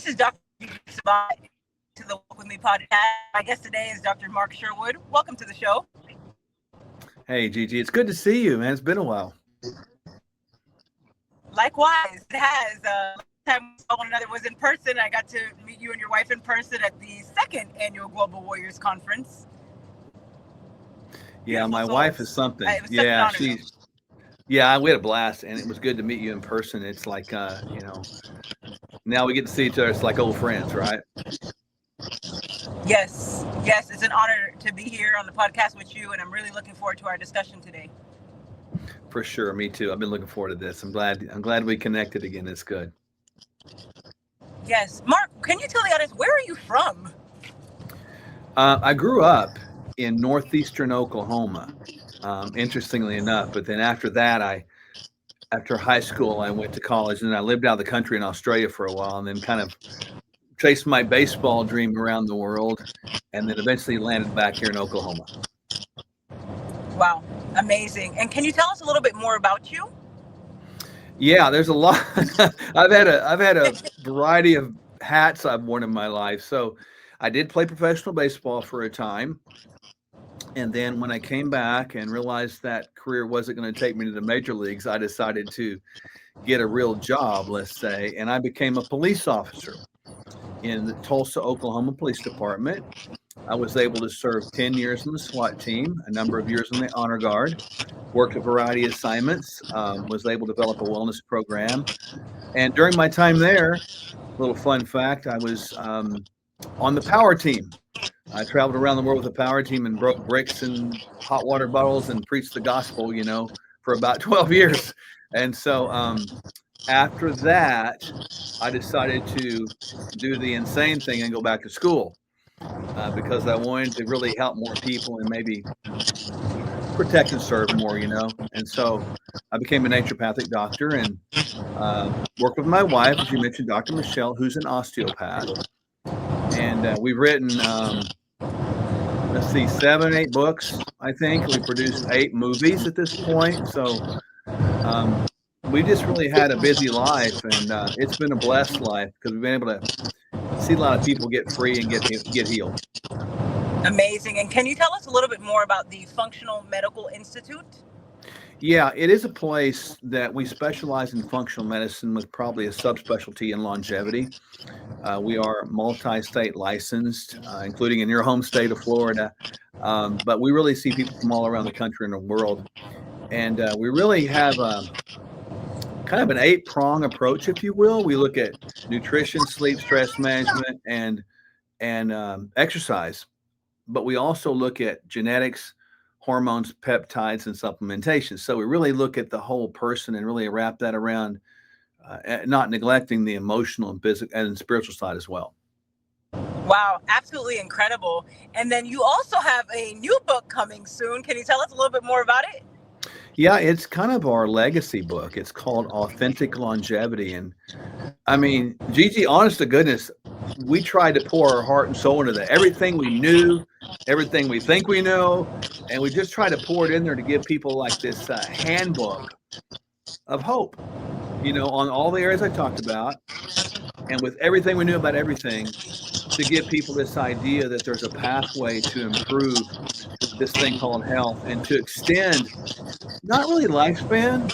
This is Dr. Sabah to the Walk With Me podcast. My guest today is Dr. Mark Sherwood. Welcome to the show. Hey, Gigi, it's good to see you, man. It's been a while. Likewise, it has. Last time we saw one another was in person. I got to meet you and your wife in person at the second annual Global Warriors Conference. Yeah, Beautiful my souls. wife is something. It was such an Yeah, honor. we had a blast, and it was good to meet you in person. It's like, now we get to see each other. It's like old friends, right? Yes, it's an honor to be here on the podcast with you, and I'm really looking forward to our discussion today. For sure, me too. I've been looking forward to this. I'm glad we connected again. It's good. Yes, Mark, can you tell the audience, where are you from? I grew up in northeastern Oklahoma, interestingly enough. But then after that, after high school, I went to college, and I lived out of the country in Australia for a while, and then kind of chased my baseball dream around the world, and then eventually landed back here in Oklahoma. Wow, amazing. And can you tell us a little bit more about you? Yeah, there's a lot. I've had a variety of hats I've worn in my life. So I did play professional baseball for a time. And then when I came back and realized that career wasn't going to take me to the major leagues, I decided to get a real job, let's say, and I became a police officer in the Tulsa, Oklahoma Police Department. I was able to serve 10 years in the SWAT team, a number of years in the Honor Guard, worked a variety of assignments, was able to develop a wellness program. And during my time there, a little fun fact, I was on the power team. I traveled around the world with the power team and broke bricks and hot water bottles and preached the gospel, for about 12 years. And so after that, I decided to do the insane thing and go back to school because I wanted to really help more people and maybe protect and serve more, And so I became a naturopathic doctor and worked with my wife, as you mentioned, Dr. Michele, who's an osteopath. And we've written, 7, 8 books, I think. We produced 8 movies at this point. So we just really had a busy life, and it's been a blessed life because we've been able to see a lot of people get free and get healed. Amazing. And can you tell us a little bit more about the Functional Medical Institute? Yeah, it is a place that we specialize in functional medicine with probably a subspecialty in longevity. We are multi-state licensed, including in your home state of Florida. But we really see people from all around the country and the world. And we really have kind of an 8-prong approach, if you will. We look at nutrition, sleep, stress management, and exercise. But we also look at genetics, hormones, peptides, and supplementation. So we really look at the whole person and really wrap that around, not neglecting the emotional and physical and spiritual side as well. Wow, absolutely incredible. And then you also have a new book coming soon. Can you tell us a little bit more about it? Yeah, it's kind of our legacy book. It's called Authentic Longevity. And I mean, Gigi, honest to goodness, we tried to pour our heart and soul into that. Everything we knew, everything we think we know, and we just try to pour it in there to give people like this handbook of hope, on all the areas I talked about, and with everything we knew about everything, to give people this idea that there's a pathway to improve this thing called health and to extend, not really lifespan,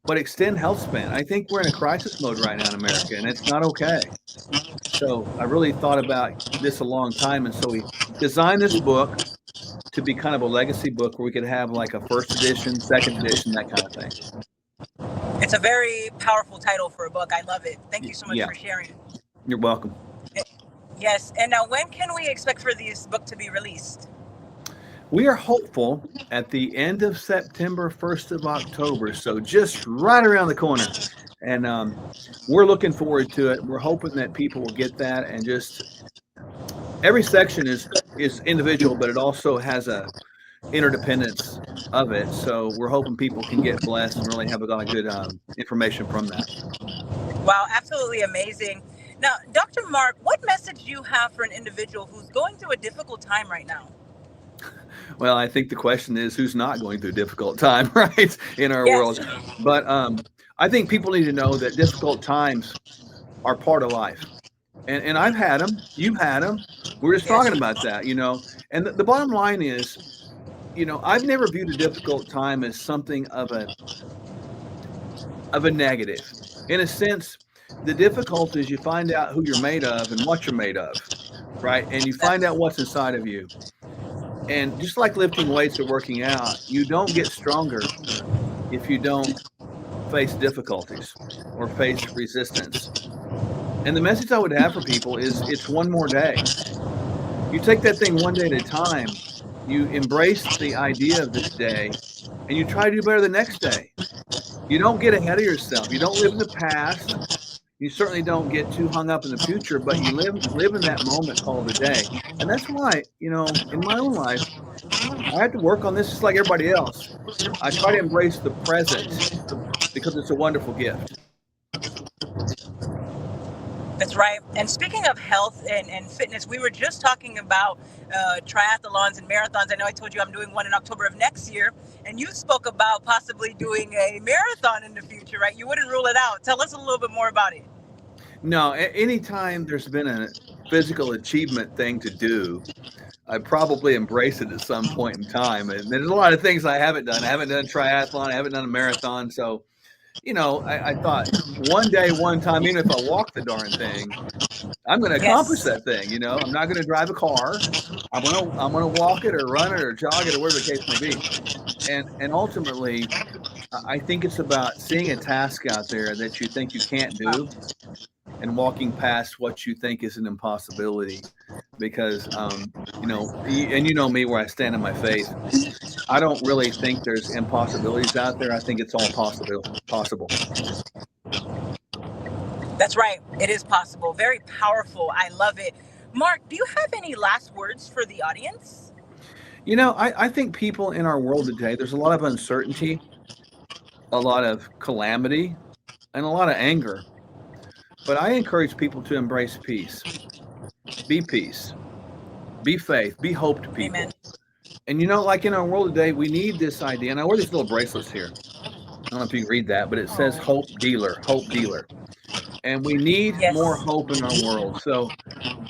but extend health span. I think we're in a crisis mode right now in America, and it's not okay. So I really thought about this a long time, and so we designed this book to be kind of a legacy book where we could have like a first edition, second edition, that kind of thing. It's a very powerful title for a book. I love it. Thank you so much for sharing. You're welcome. Yes. And now when can we expect for this book to be released? We are hopeful at the end of September, 1st of October. So just right around the corner. And we're looking forward to it. We're hoping that people will get that, and just every section is individual, but it also has a interdependence of it. So we're hoping people can get blessed and really have a lot of good information from that. Wow, absolutely amazing. Now, Dr. Mark, what message do you have for an individual who's going through a difficult time right now? Well, I think the question is who's not going through a difficult time, right, in our world. But I think people need to know that difficult times are part of life. And I've had them, you've had them. We're just Yes. talking about that, And the bottom line is, I've never viewed a difficult time as something of a negative. In a sense, the difficulty is you find out who you're made of and what you're made of, right? And you find out what's inside of you. And just like lifting weights or working out, you don't get stronger if you don't face difficulties or face resistance. And the message I would have for people is it's one more day. You take that thing one day at a time. You embrace the idea of this day and you try to do better the next day. You don't get ahead of yourself. You don't live in the past. You certainly don't get too hung up in the future, but you live in that moment called a day. And that's why, in my own life, I have to work on this just like everybody else. I try to embrace the present because it's a wonderful gift. That's right. And speaking of health and fitness, we were just talking about triathlons and marathons. I know I told you I'm doing one in October of next year, and you spoke about possibly doing a marathon in the future, right? You wouldn't rule it out. Tell us a little bit more about it. No, anytime there's been a physical achievement thing to do, I probably embrace it at some point in time. And there's a lot of things I haven't done. I haven't done a triathlon. I haven't done a marathon. So, I thought one day, one time, even if I walk the darn thing, I'm going to accomplish Yes. that thing. I'm not going to drive a car. I'm going to walk it or run it or jog it or whatever the case may be. And ultimately, I think it's about seeing a task out there that you think you can't do and walking past what you think is an impossibility. Because, and you know me where I stand in my faith. I don't really think there's impossibilities out there. I think it's all possible. That's right. It is possible. Very powerful. I love it. Mark, do you have any last words for the audience? I think people in our world today, there's a lot of uncertainty, a lot of calamity, and a lot of anger. But I encourage people to embrace peace, be peace, be faith, be hope to Amen. people. And like in our world today, we need this idea. And I wear these little bracelets here. I don't know if you can read that, but it says Oh, hope dealer, hope dealer. And we need more yes. hope in our world. So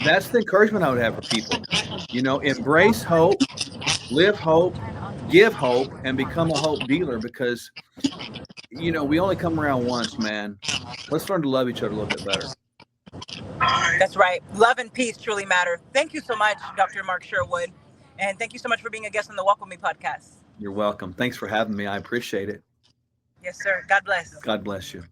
that's the encouragement I would have for people. Embrace hope, live hope, give hope, and become a hope dealer because, we only come around once, man. Let's learn to love each other a little bit better. That's right. Love and peace truly matter. Thank you so much, Dr. Mark Sherwood. And thank you so much for being a guest on the Walk With Me podcast. You're welcome. Thanks for having me. I appreciate it. Yes, sir. God bless. God bless you.